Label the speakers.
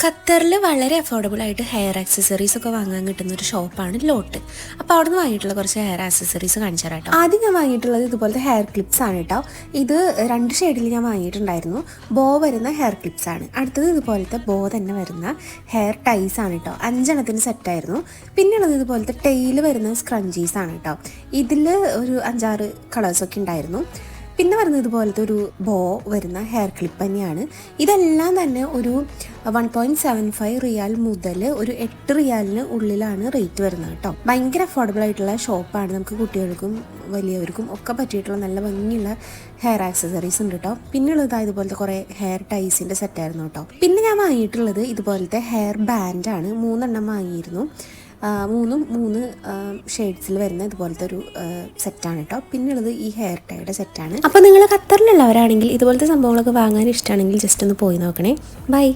Speaker 1: ഖത്തറിൽ വളരെ അഫോർഡബിൾ ആയിട്ട് ഹെയർ ആക്സസറീസ് ഒക്കെ വാങ്ങാൻ കിട്ടുന്ന ഒരു ഷോപ്പാണ് ലോട്ട്. അപ്പോൾ അവിടെ നിന്ന് വാങ്ങിയിട്ടുള്ള കുറച്ച് ഹെയർ ആക്സസറീസ് കാണിച്ചു തരാം കേട്ടോ. ആദ്യം ഞാൻ വാങ്ങിയിട്ടുള്ളത് ഇതുപോലത്തെ ഹെയർ ക്ലിപ്സ് ആണ് കേട്ടോ. ഇത് 2 ഷെയ്ഡിൽ ഞാൻ വാങ്ങിയിട്ടുണ്ടായിരുന്നു. ബോ വരുന്ന ഹെയർ ക്ലിപ്സ് ആണ്. അടുത്തത് ഇതുപോലത്തെ ബോ തന്നെ വരുന്ന ഹെയർ ടൈസ് ആണ് കേട്ടോ. 5 എണ്ണത്തിന് സെറ്റായിരുന്നു. പിന്നെയുള്ളത് ഇതുപോലത്തെ ടെയിൽ വരുന്ന സ്ക്രഞ്ചീസ് ആണ് കേട്ടോ. ഇതിൽ ഒരു 5-6 കളേഴ്സൊക്കെ ഉണ്ടായിരുന്നു. പിന്നെ വരുന്നത് ഇതുപോലത്തെ ഒരു ബോ വരുന്ന ഹെയർ ക്ലിപ്പ് തന്നെയാണ്. ഇതെല്ലാം തന്നെ ഒരു 1.75 റിയാൽ മുതൽ ഒരു 8 റിയാലിന് ഉള്ളിലാണ് റേറ്റ് വരുന്നത് കേട്ടോ. ഭയങ്കര അഫോർഡബിൾ ആയിട്ടുള്ള ഷോപ്പാണ്. നമുക്ക് കുട്ടികൾക്കും വലിയവർക്കും ഒക്കെ പറ്റിയിട്ടുള്ള നല്ല ഭംഗിയുള്ള ഹെയർ ആക്സസറീസ് ഉണ്ട് കേട്ടോ. പിന്നെയുള്ളത് ഇതുപോലത്തെ കുറേ ഹെയർ ടൈസിൻ്റെ സെറ്റായിരുന്നു കേട്ടോ. പിന്നെ ഞാൻ വാങ്ങിയിട്ടുള്ളത് ഇതുപോലത്തെ ഹെയർ ബാൻഡാണ്. 3 എണ്ണം വാങ്ങിയിരുന്നു. 3 ഷെയ്ഡ്സിൽ വരുന്ന ഇതുപോലത്തെ ഒരു സെറ്റാണ് കേട്ടോ. പിന്നുള്ളത് ഈ ഹെയർ ടൈയുടെ സെറ്റാണ്. അപ്പോൾ നിങ്ങൾ ഖത്തറിലുള്ളവരാണെങ്കിൽ ഇതുപോലത്തെ സംഭവങ്ങളൊക്കെ വാങ്ങാൻ ഇഷ്ടമാണെങ്കിൽ ജസ്റ്റ് ഒന്ന് പോയി നോക്കണേ. ബൈ.